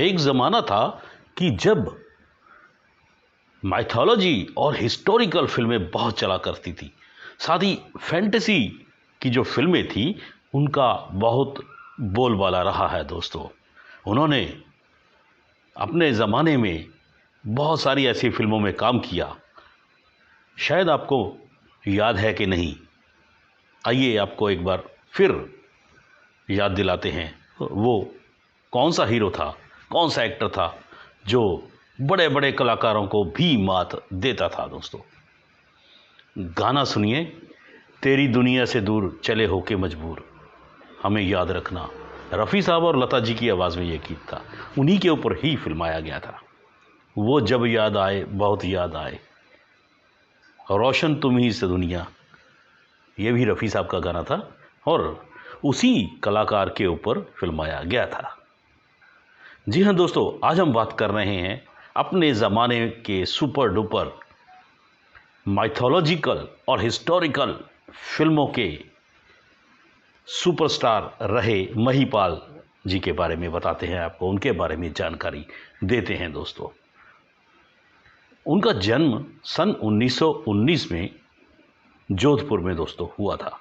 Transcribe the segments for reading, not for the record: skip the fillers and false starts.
एक ज़माना था कि जब माइथोलॉजी और हिस्टोरिकल फिल्में बहुत चला करती थी। साथ ही फैंटेसी की जो फिल्में थी उनका बहुत बोलबाला रहा है दोस्तों। उन्होंने अपने ज़माने में बहुत सारी ऐसी फिल्मों में काम किया। शायद आपको याद है कि नहीं, आइए आपको एक बार फिर याद दिलाते हैं वो कौन सा हीरो था, कौन सा एक्टर था जो बड़े बड़े कलाकारों को भी मात देता था दोस्तों। गाना सुनिए, तेरी दुनिया से दूर चले होके मजबूर, हमें याद रखना। रफ़ी साहब और लता जी की आवाज़ में ये गीत था, उन्हीं के ऊपर ही फिल्माया गया था। वो जब याद आए बहुत याद आए, रोशन तुम ही से दुनिया, ये भी रफ़ी साहब का गाना था और उसी कलाकार के ऊपर फिल्माया गया था। जी हाँ दोस्तों, आज हम बात कर रहे हैं अपने ज़माने के सुपर डुपर माइथोलॉजिकल और हिस्टोरिकल फिल्मों के सुपरस्टार रहे महिपाल जी के बारे में बताते हैं आपको, उनके बारे में जानकारी देते हैं दोस्तों। उनका जन्म सन 1919 में जोधपुर में दोस्तों हुआ था,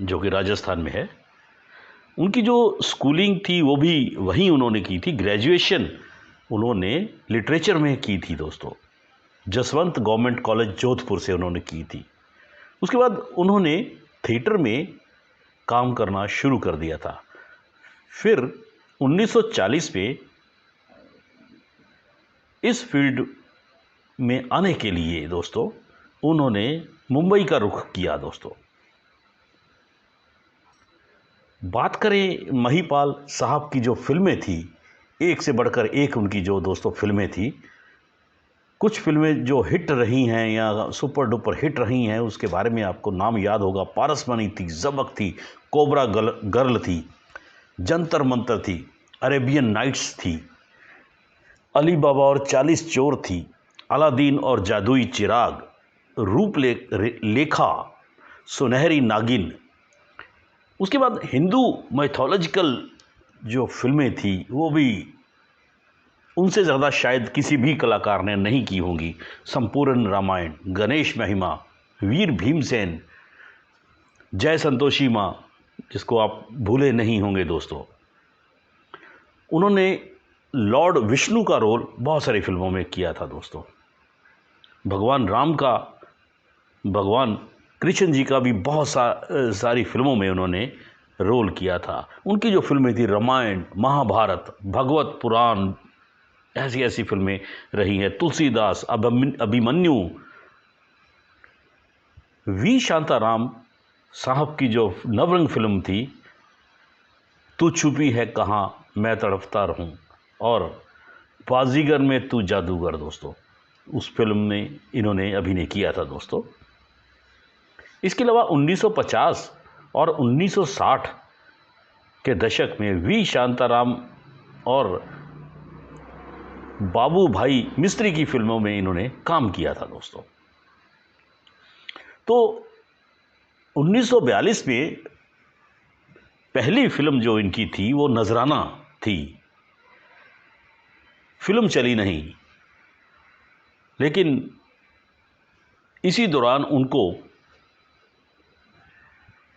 जो कि राजस्थान में है। उनकी जो स्कूलिंग थी वो भी वहीं उन्होंने की थी। ग्रेजुएशन उन्होंने लिटरेचर में की थी दोस्तों, जसवंत गवर्नमेंट कॉलेज जोधपुर से उन्होंने की थी। उसके बाद उन्होंने थिएटर में काम करना शुरू कर दिया था। फिर 1940 में इस फील्ड में आने के लिए दोस्तों उन्होंने मुंबई का रुख किया दोस्तों। बात करें महिपाल साहब की जो फिल्में थी, एक से बढ़कर एक उनकी जो दोस्तों फिल्में थी। कुछ फिल्में जो हिट रही हैं या सुपर डुपर हिट रही हैं उसके बारे में आपको नाम याद होगा। पारसमणि थी, ज़बक थी, कोबरा गर्ल थी, जंतर मंतर थी, अरेबियन नाइट्स थी, अली बाबा और 40 चोर थी, अलादीन और जादुई चिराग, लेखा, सुनहरी नागिन। उसके बाद हिंदू माइथोलॉजिकल जो फिल्में थी वो भी उनसे ज़्यादा शायद किसी भी कलाकार ने नहीं की होंगी। संपूर्ण रामायण, गणेश महिमा, वीर भीमसेन, जय संतोषी माँ, जिसको आप भूले नहीं होंगे दोस्तों। उन्होंने लॉर्ड विष्णु का रोल बहुत सारी फिल्मों में किया था दोस्तों। भगवान राम का, भगवान कृष्ण जी का भी बहुत सारी फिल्मों में उन्होंने रोल किया था। उनकी जो फिल्में थी रामायण, महाभारत, भगवत पुराण, ऐसी ऐसी फिल्में रही हैं। तुलसीदास, अभिमन्यु। वी शांताराम साहब की जो नवरंग फिल्म थी, तू छुपी है कहाँ मैं तड़पता रहूं, और बाजीगर में तू जादूगर दोस्तों, उस फिल्म में इन्होंने अभिनय किया था दोस्तों। इसके अलावा 1950 और 1960 के दशक में वी शांताराम और बाबू भाई मिस्त्री की फिल्मों में इन्होंने काम किया था दोस्तों। तो 1942 में पहली फिल्म जो इनकी थी वो नजराना थी। फिल्म चली नहीं, लेकिन इसी दौरान उनको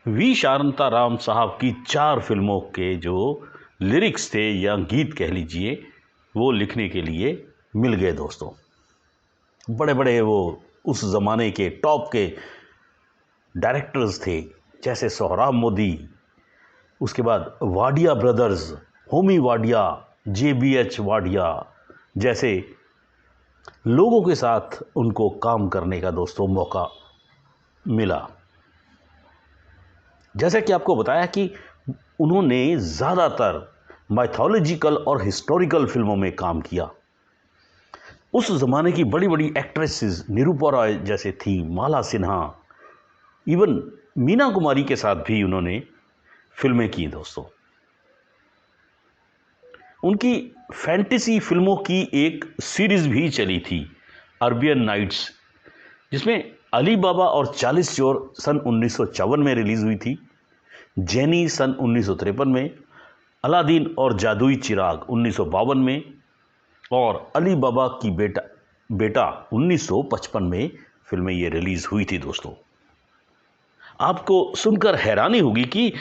वी शांताराम साहब की 4 फिल्मों के जो लिरिक्स थे या गीत कह लीजिए, वो लिखने के लिए मिल गए दोस्तों। बड़े बड़े वो उस ज़माने के टॉप के डायरेक्टर्स थे, जैसे सोहराब मोदी, उसके बाद वाडिया ब्रदर्स, होमी वाडिया, JBH वाडिया, जैसे लोगों के साथ उनको काम करने का दोस्तों मौका मिला। जैसा कि आपको बताया कि उन्होंने ज़्यादातर माइथोलॉजिकल और हिस्टोरिकल फिल्मों में काम किया। उस ज़माने की बड़ी बड़ी एक्ट्रेसेस निरूपा रॉय जैसे थी, माला सिन्हा, इवन मीना कुमारी के साथ भी उन्होंने फिल्में की दोस्तों। उनकी फैंटेसी फिल्मों की एक सीरीज़ भी चली थी, अरेबियन नाइट्स, जिसमें अली बाबा और 40 चोर सन 1954 में रिलीज़ हुई थी, जेनी सन 1953 में, अलादीन और जादुई चिराग 1952 में और अली बाबा की बेटा 1955 में फिल्में ये रिलीज हुई थी दोस्तों। आपको सुनकर हैरानी होगी कि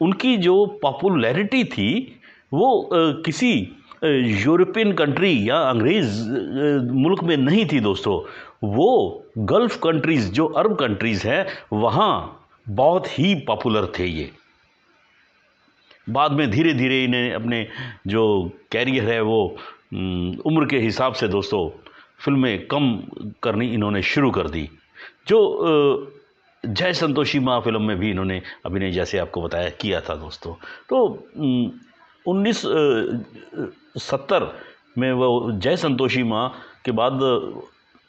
उनकी जो पॉपुलैरिटी थी वो किसी यूरोपियन कंट्री या अंग्रेज मुल्क में नहीं थी दोस्तों। वो गल्फ कंट्रीज, जो अरब कंट्रीज हैं, वहाँ बहुत ही पॉपुलर थे ये। बाद में धीरे धीरे इन्हें अपने जो कैरियर है वो उम्र के हिसाब से दोस्तों फिल्में कम करनी इन्होंने शुरू कर दी। जो जय संतोषी माँ फिल्म में भी इन्होंने अभिनय, जैसे आपको बताया, किया था दोस्तों। तो 1970 में वो जय संतोषी माँ के बाद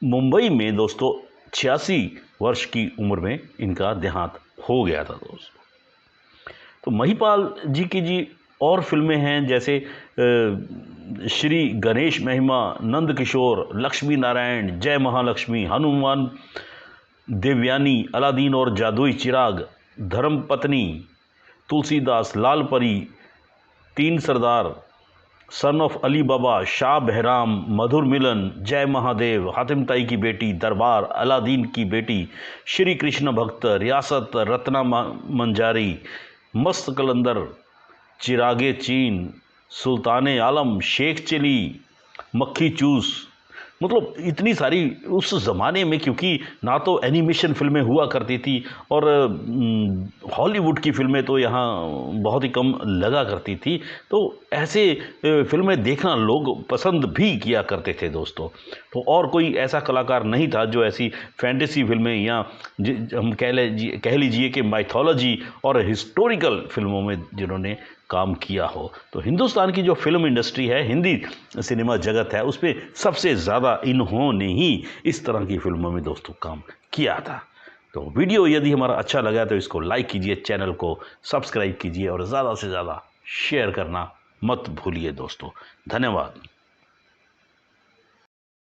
मुंबई में दोस्तों 86 वर्ष की उम्र में इनका देहांत हो गया था दोस्तों। तो महिपाल जी की और फिल्में हैं, जैसे श्री गणेश महिमा, नंद किशोर, लक्ष्मी नारायण, जय महालक्ष्मी, हनुमान देवयानी, अलादीन और जादुई चिराग, धर्मपत्नी, तुलसीदास, लाल परी, तीन सरदार, सन ऑफ अली बाबा, शाह बहराम, मधुर मिलन, जय महादेव, हातिम ताई की बेटी, दरबार, अलादीन की बेटी, श्री कृष्ण भक्त, रियासत, रत्ना मंजारी, मस्त कलंदर, चिरागे चीन, सुल्ताने आलम, शेख चिली, मक्खी चूस, मतलब इतनी सारी उस ज़माने में, क्योंकि ना तो एनिमेशन फिल्में हुआ करती थी और हॉलीवुड की फिल्में तो यहाँ बहुत ही कम लगा करती थी, तो ऐसे फिल्में देखना लोग पसंद भी किया करते थे दोस्तों। तो और कोई ऐसा कलाकार नहीं था जो ऐसी फैंटेसी फिल्में या हम कह लीजिए कि माइथोलॉजी और हिस्टोरिकल फिल्मों में जिन्होंने काम किया हो। तो हिंदुस्तान की जो फिल्म इंडस्ट्री है, हिंदी सिनेमा जगत है, उस पर सबसे ज़्यादा इन्होंने ही इस तरह की फिल्मों में दोस्तों काम किया था। तो वीडियो यदि हमारा अच्छा लगा तो इसको लाइक कीजिए, चैनल को सब्सक्राइब कीजिए और ज़्यादा से ज़्यादा शेयर करना मत भूलिए दोस्तों। धन्यवाद।